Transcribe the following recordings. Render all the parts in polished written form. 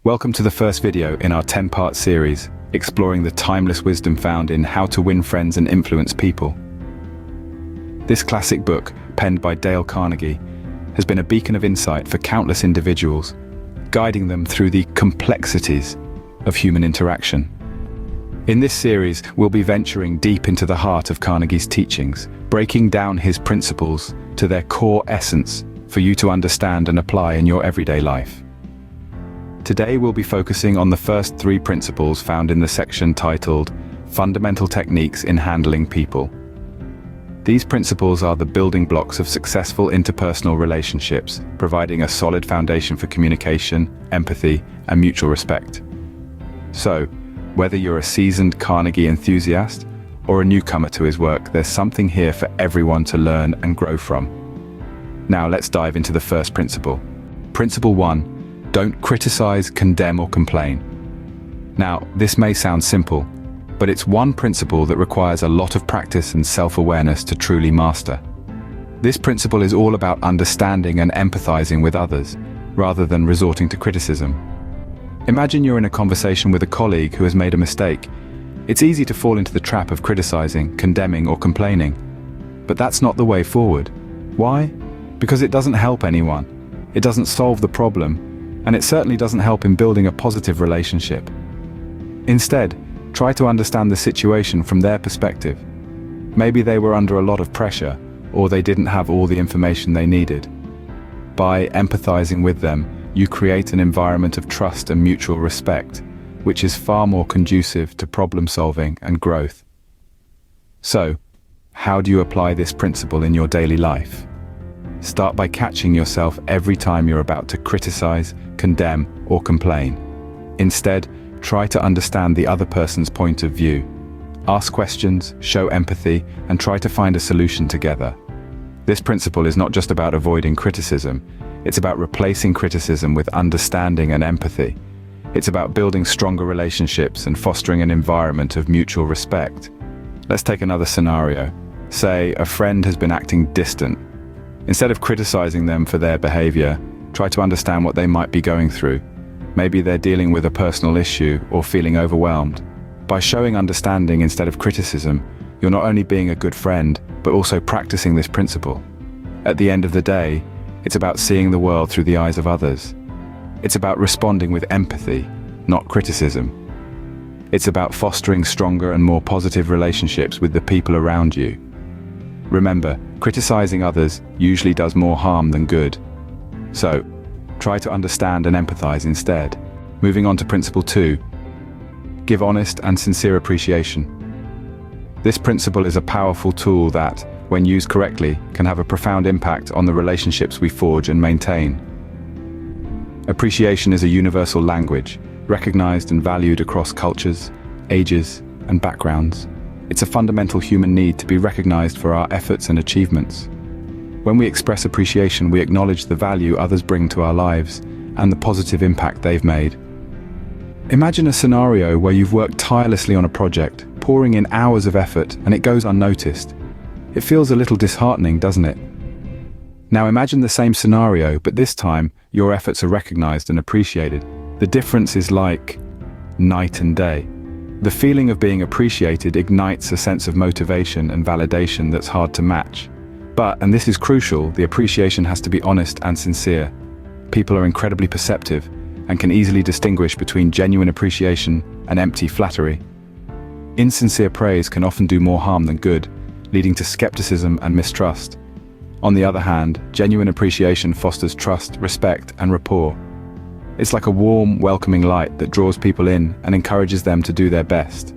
Welcome to the first video in our 10-part series, exploring the timeless wisdom found in How to Win Friends and Influence People. This classic book, penned by Dale Carnegie, has been a beacon of insight for countless individuals, guiding them through the complexities of human interaction. In this series, we'll be venturing deep into the heart of Carnegie's teachings, breaking down his principles to their core essence for you to understand and apply in your everyday life. Today we'll be focusing on the first 3 principles found in the section titled Fundamental Techniques in Handling People. These principles are the building blocks of successful interpersonal relationships, providing a solid foundation for communication, empathy, and mutual respect. So, whether you're a seasoned Carnegie enthusiast or a newcomer to his work, there's something here for everyone to learn and grow from. Now let's dive into the first principle. Principle 1. Don't criticize, condemn, or complain. Now, this may sound simple, but it's one principle that requires a lot of practice and self-awareness to truly master. This principle is all about understanding and empathizing with others, rather than resorting to criticism. Imagine you're in a conversation with a colleague who has made a mistake. It's easy to fall into the trap of criticizing, condemning, or complaining. But that's not the way forward. Why? Because it doesn't help anyone. It doesn't solve the problem. And it certainly doesn't help in building a positive relationship. Instead, try to understand the situation from their perspective. Maybe they were under a lot of pressure, or they didn't have all the information they needed. By empathizing with them, you create an environment of trust and mutual respect, which is far more conducive to problem solving and growth. So, how do you apply this principle in your daily life? Start by catching yourself every time you're about to criticize, condemn, or complain. Instead, try to understand the other person's point of view. Ask questions, show empathy, and try to find a solution together. This principle is not just about avoiding criticism, it's about replacing criticism with understanding and empathy. It's about building stronger relationships and fostering an environment of mutual respect. Let's take another scenario. Say, a friend has been acting distant. Instead of criticizing them for their behavior, try to understand what they might be going through. Maybe they're dealing with a personal issue or feeling overwhelmed. By showing understanding instead of criticism, you're not only being a good friend, but also practicing this principle. At the end of the day, it's about seeing the world through the eyes of others. It's about responding with empathy, not criticism. It's about fostering stronger and more positive relationships with the people around you. Remember, criticizing others usually does more harm than good. So, try to understand and empathize instead. Moving on to principle 2. Give honest and sincere appreciation. This principle is a powerful tool that, when used correctly, can have a profound impact on the relationships we forge and maintain. Appreciation is a universal language, recognized and valued across cultures, ages, and backgrounds. It's a fundamental human need to be recognized for our efforts and achievements. When we express appreciation, we acknowledge the value others bring to our lives and the positive impact they've made. Imagine a scenario where you've worked tirelessly on a project, pouring in hours of effort, and it goes unnoticed. It feels a little disheartening, doesn't it? Now imagine the same scenario, but this time your efforts are recognized and appreciated. The difference is like night and day. The feeling of being appreciated ignites a sense of motivation and validation that's hard to match. But, and this is crucial, the appreciation has to be honest and sincere. People are incredibly perceptive and can easily distinguish between genuine appreciation and empty flattery. Insincere praise can often do more harm than good, leading to skepticism and mistrust. On the other hand, genuine appreciation fosters trust, respect, and rapport. It's like a warm, welcoming light that draws people in and encourages them to do their best.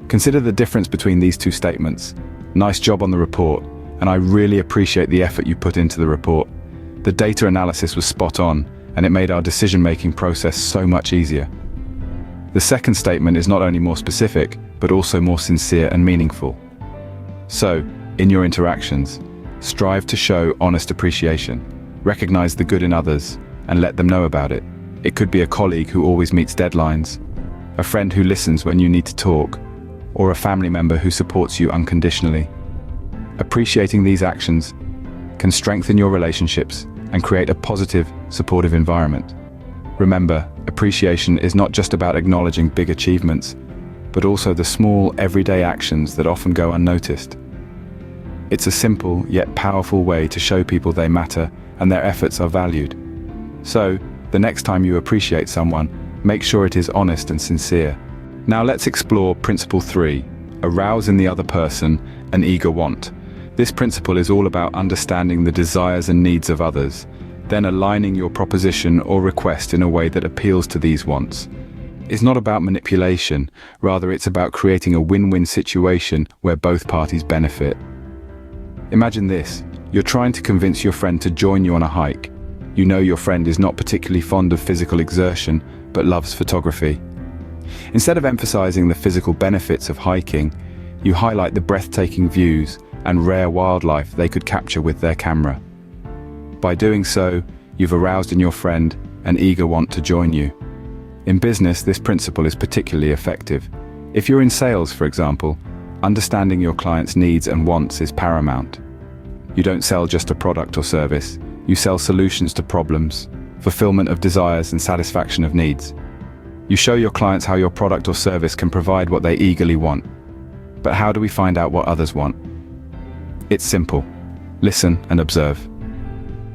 Consider the difference between these two statements. Nice job on the report, and I really appreciate the effort you put into the report. The data analysis was spot on, and it made our decision-making process so much easier. The second statement is not only more specific, but also more sincere and meaningful. So, in your interactions, strive to show honest appreciation. Recognize the good in others, and let them know about it. It could be a colleague who always meets deadlines, a friend who listens when you need to talk, or a family member who supports you unconditionally. Appreciating these actions can strengthen your relationships and create a positive, supportive environment. Remember, Appreciation is not just about acknowledging big achievements, but also the small, everyday actions that often go unnoticed. It's a simple, yet powerful way to show people they matter and their efforts are valued. So, the next time you appreciate someone, make sure it is honest and sincere. Now let's explore Principle 3, Arouse in the other person, an eager want. This principle is all about understanding the desires and needs of others, then aligning your proposition or request in a way that appeals to these wants. It's not about manipulation, rather it's about creating a win-win situation where both parties benefit. Imagine this, you're trying to convince your friend to join you on a hike. You know your friend is not particularly fond of physical exertion, but loves photography. Instead of emphasizing the physical benefits of hiking, you highlight the breathtaking views and rare wildlife they could capture with their camera. By doing so, you've aroused in your friend an eager want to join you. In business, this principle is particularly effective. If you're in sales, for example, understanding your client's needs and wants is paramount. You don't sell just a product or service, you sell solutions to problems, fulfillment of desires and satisfaction of needs. You show your clients how your product or service can provide what they eagerly want. But how do we find out what others want? It's simple. Listen and observe.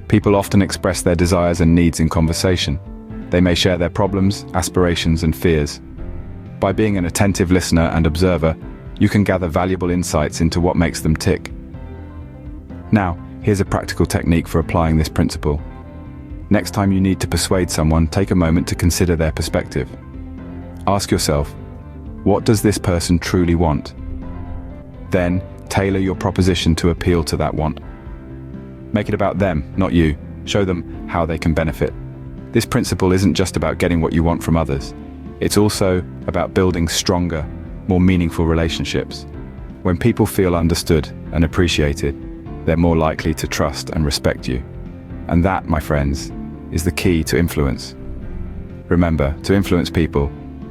People often express their desires and needs in conversation. They may share their problems, aspirations, and fears. By being an attentive listener and observer, you can gather valuable insights into what makes them tick. Now, here's a practical technique for applying this principle. Next time you need to persuade someone, take a moment to consider their perspective. Ask yourself, what does this person truly want? Then, tailor your proposition to appeal to that want. Make it about them, not you. Show them how they can benefit. This principle isn't just about getting what you want from others. It's also about building stronger, more meaningful relationships. When people feel understood and appreciated, they're more likely to trust and respect you. And that, my friends, is the key to influence. Remember, to influence people,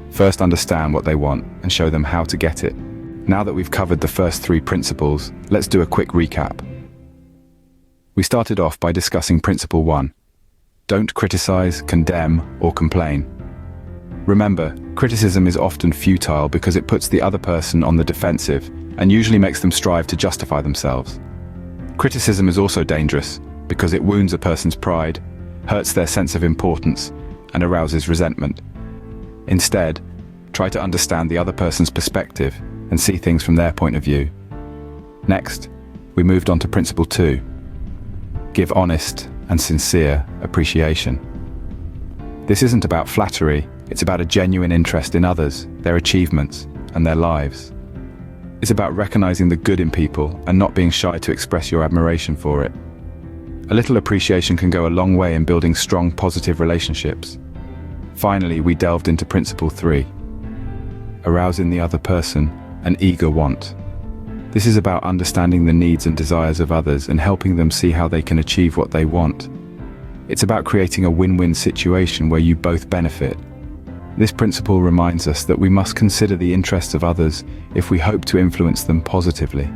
first understand what they want and show them how to get it. Now that we've covered the first 3 principles, let's do a quick recap. We started off by discussing Principle 1. Don't criticize, condemn, or complain. Remember, criticism is often futile because it puts the other person on the defensive and usually makes them strive to justify themselves. Criticism is also dangerous because it wounds a person's pride, hurts their sense of importance, and arouses resentment. Instead, try to understand the other person's perspective and see things from their point of view. Next, we moved on to Principle 2. Give honest and sincere appreciation. This isn't about flattery, it's about a genuine interest in others, their achievements, and their lives. It's about recognizing the good in people and not being shy to express your admiration for it. A little appreciation can go a long way in building strong, positive relationships. Finally, we delved into Principle 3. Arouse in the other person an eager want. This is about understanding the needs and desires of others and helping them see how they can achieve what they want. It's about creating a win-win situation where you both benefit. This principle reminds us that we must consider the interests of others if we hope to influence them positively.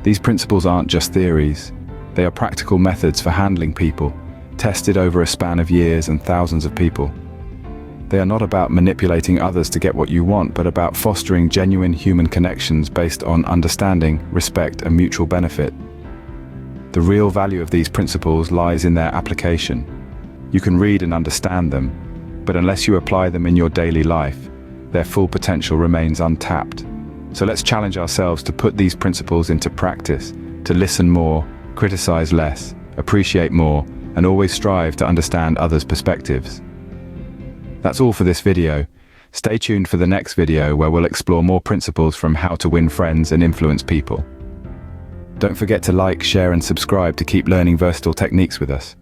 These principles aren't just theories, they are practical methods for handling people, tested over a span of years and thousands of people. They are not about manipulating others to get what you want, but about fostering genuine human connections based on understanding, respect, and mutual benefit. The real value of these principles lies in their application. You can read and understand them, but unless you apply them in your daily life, their full potential remains untapped. So let's challenge ourselves to put these principles into practice, to listen more, criticize less, appreciate more, and always strive to understand others' perspectives. That's all for this video. Stay tuned for the next video where we'll explore more principles from how to win friends and influence people. Don't forget to like, share, and subscribe to keep learning versatile techniques with us.